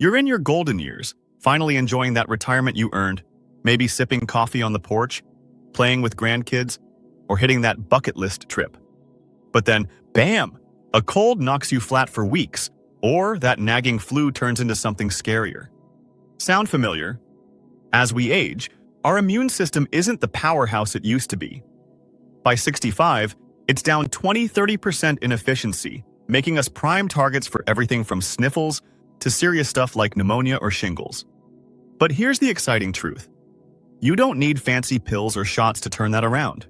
You're in your golden years, finally enjoying that retirement you earned, maybe sipping coffee on the porch, playing with grandkids, or hitting that bucket list trip. But then, bam! A cold knocks you flat for weeks, or that nagging flu turns into something scarier. Sound familiar? As we age, our immune system isn't the powerhouse it used to be. By 65, it's down 20–30% in efficiency, making us prime targets for everything from sniffles to serious stuff like pneumonia or shingles. But here's the exciting truth. You don't need fancy pills or shots to turn that around.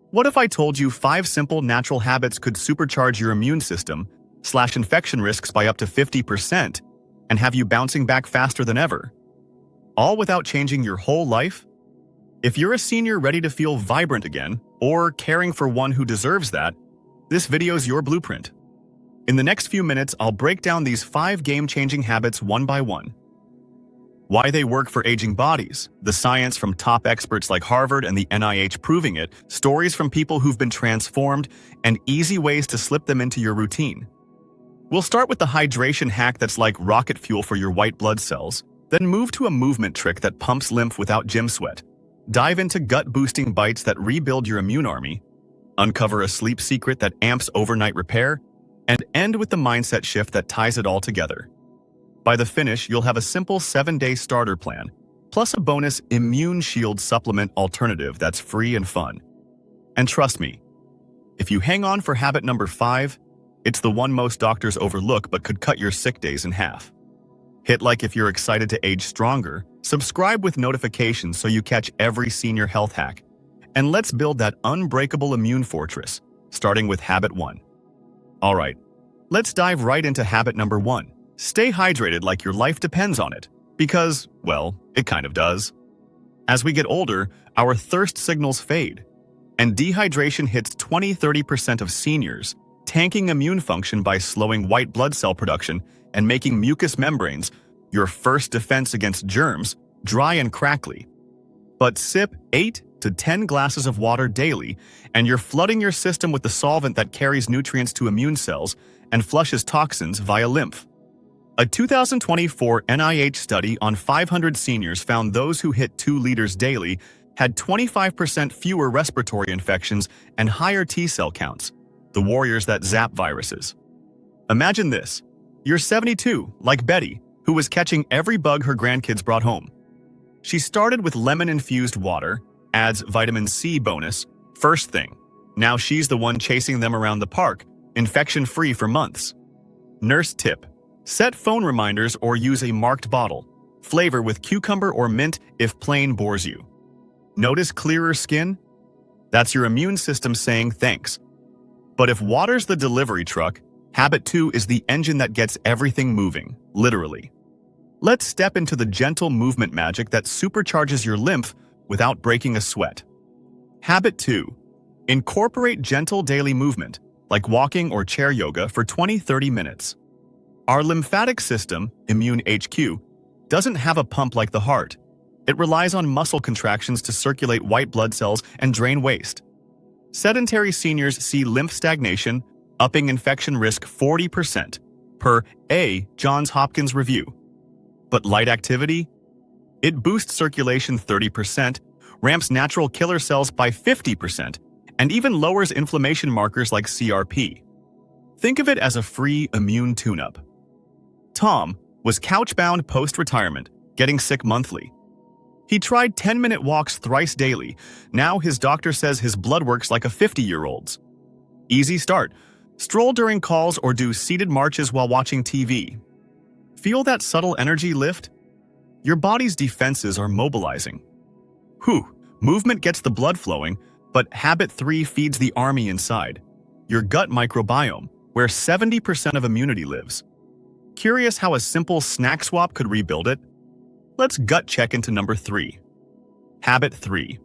What if I told you 5 simple natural habits could supercharge your immune system, slash infection risks by up to 50%, and have you bouncing back faster than ever? All without changing your whole life? If you're a senior ready to feel vibrant again, or caring for one who deserves that, this video's your blueprint. In the next few minutes, I'll break down these 5 game-changing habits one by one. Why they work for aging bodies, the science from top experts like Harvard and the NIH proving it, stories from people who've been transformed, and easy ways to slip them into your routine. We'll start with the hydration hack that's like rocket fuel for your white blood cells, then move to a movement trick that pumps lymph without gym sweat. Dive into gut-boosting bites that rebuild your immune army, uncover a sleep secret that amps overnight repair, and end with the mindset shift that ties it all together. By the finish, you'll have a simple 7-day starter plan, plus a bonus Immune Shield supplement alternative that's free and fun. And trust me, if you hang on for habit number 5, it's the one most doctors overlook but could cut your sick days in half. Hit like if you're excited to age stronger, subscribe with notifications so you catch every senior health hack, and let's build that unbreakable immune fortress, starting with habit 1. Alright, let's dive right into habit number 1. Stay hydrated like your life depends on it, because, well, it kind of does. As we get older, our thirst signals fade, and dehydration hits 20–30% of seniors, tanking immune function by slowing white blood cell production and making mucous membranes, your first defense against germs, dry and crackly. But sip 8 to 10 glasses of water daily, and you're flooding your system with the solvent that carries nutrients to immune cells and flushes toxins via lymph. A 2024 NIH study on 500 seniors found those who hit 2 liters daily had 25% fewer respiratory infections and higher T-cell counts, the warriors that zap viruses. Imagine this. You're 72, like Betty, who was catching every bug her grandkids brought home. She started with lemon-infused water, adds vitamin C bonus, first thing. Now she's the one chasing them around the park, infection-free for months. Nurse tip. Set phone reminders or use a marked bottle. Flavor with cucumber or mint if plain bores you. Notice clearer skin? That's your immune system saying thanks. But if water's the delivery truck, habit 2 is the engine that gets everything moving, literally. Let's step into the gentle movement magic that supercharges your lymph without breaking a sweat. Habit 2. Incorporate gentle daily movement, like walking or chair yoga for 20–30 minutes. Our lymphatic system, Immune HQ, doesn't have a pump like the heart. It relies on muscle contractions to circulate white blood cells and drain waste. Sedentary seniors see lymph stagnation, upping infection risk 40%, per a Johns Hopkins review. But light activity? It boosts circulation 30%, ramps natural killer cells by 50%, and even lowers inflammation markers like CRP. Think of it as a free immune tune-up. Tom was couch-bound post-retirement, getting sick monthly. He tried 10-minute walks thrice daily. Now his doctor says his blood works like a 50-year-old's. Easy start. Stroll during calls or do seated marches while watching TV. Feel that subtle energy lift? Your body's defenses are mobilizing. Whew, movement gets the blood flowing, but habit 3 feeds the army inside. Your gut microbiome, where 70% of immunity lives. Curious how a simple snack swap could rebuild it? Let's gut check into number 3. Habit 3.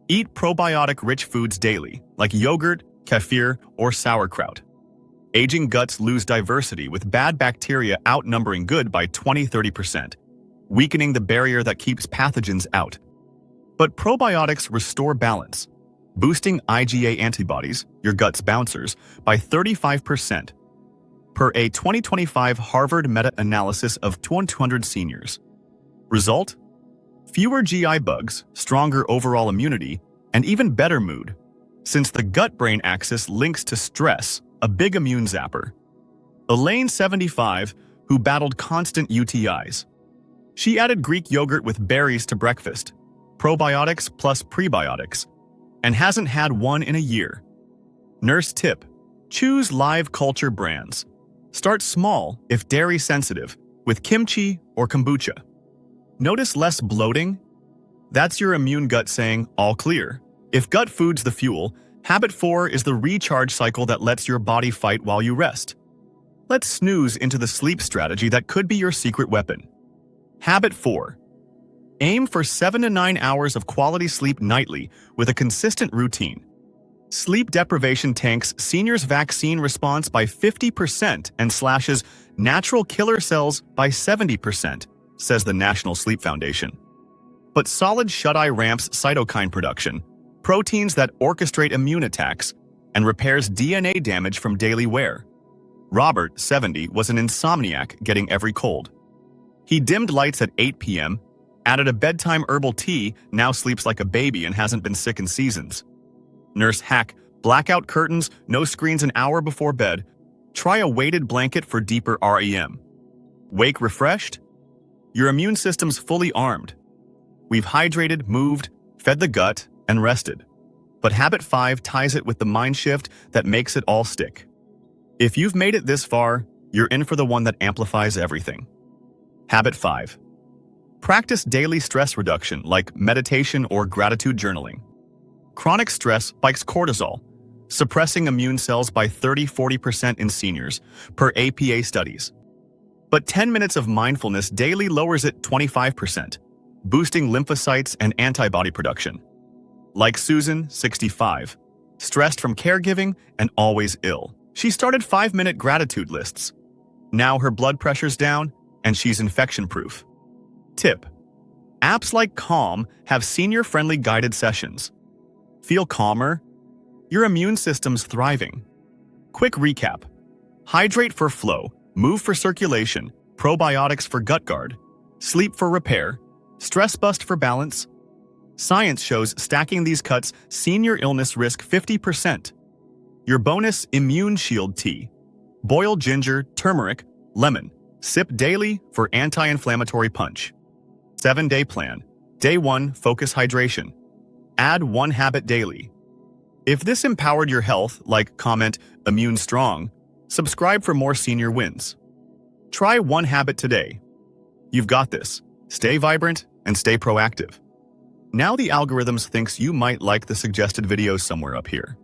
Eat probiotic-rich foods daily, like yogurt, kefir, or sauerkraut. Aging guts lose diversity with bad bacteria outnumbering good by 20–30%, weakening the barrier that keeps pathogens out. But probiotics restore balance, boosting IgA antibodies, your gut's bouncers, by 35%. per a 2025 Harvard meta-analysis of 200 seniors. Result? Fewer GI bugs, stronger overall immunity, and even better mood, since the gut-brain axis links to stress, a big immune zapper. Elaine, 75, who battled constant UTIs. She added Greek yogurt with berries to breakfast, probiotics plus prebiotics, and hasn't had one in a year. Nurse tip: choose live culture brands. Start small if dairy sensitive, with kimchi or kombucha. Notice less bloating? That's your immune gut saying, all clear. If gut food's the fuel, habit 4 is the recharge cycle that lets your body fight while you rest. Let's snooze into the sleep strategy that could be your secret weapon. Habit 4. Aim for 7 to 9 hours of quality sleep nightly with a consistent routine. Sleep deprivation tanks seniors' vaccine response by 50% and slashes natural killer cells by 70%, says the National Sleep Foundation. But solid shut-eye ramps cytokine production, proteins that orchestrate immune attacks, and repairs DNA damage from daily wear. Robert, 70, was an insomniac getting every cold. He dimmed lights at 8 p.m., added a bedtime herbal tea, now sleeps like a baby and hasn't been sick in seasons. Nurse hack: blackout curtains, no screens an hour before bed. Try a weighted blanket for deeper REM. Wake refreshed? Your immune system's fully armed. We've hydrated, moved, fed the gut, and rested. But habit 5 ties it with the mind shift that makes it all stick. If you've made it this far, you're in for the one that amplifies everything. Habit 5. Practice daily stress reduction like meditation or gratitude journaling. Chronic stress spikes cortisol, suppressing immune cells by 30–40% in seniors, per APA studies. But 10 minutes of mindfulness daily lowers it 25%, boosting lymphocytes and antibody production. Like Susan, 65, stressed from caregiving and always ill. She started 5-minute gratitude lists. Now her blood pressure's down and she's infection-proof. Tip: apps like Calm have senior-friendly guided sessions. Feel calmer? Your immune system's thriving. Quick recap: hydrate for flow, move for circulation, probiotics for gut guard, sleep for repair, stress bust for balance. Science shows stacking these cuts senior illness risk 50%. Your bonus immune shield tea: boil ginger, turmeric, lemon. Sip daily for anti-inflammatory punch. 7-day plan. Day 1, focus hydration. Add 1 habit daily. If this empowered your health, like comment immune strong, subscribe for more senior wins. Try 1 habit today. You've got this. Stay vibrant and stay proactive. Now the algorithms thinks you might like the suggested videos somewhere up here.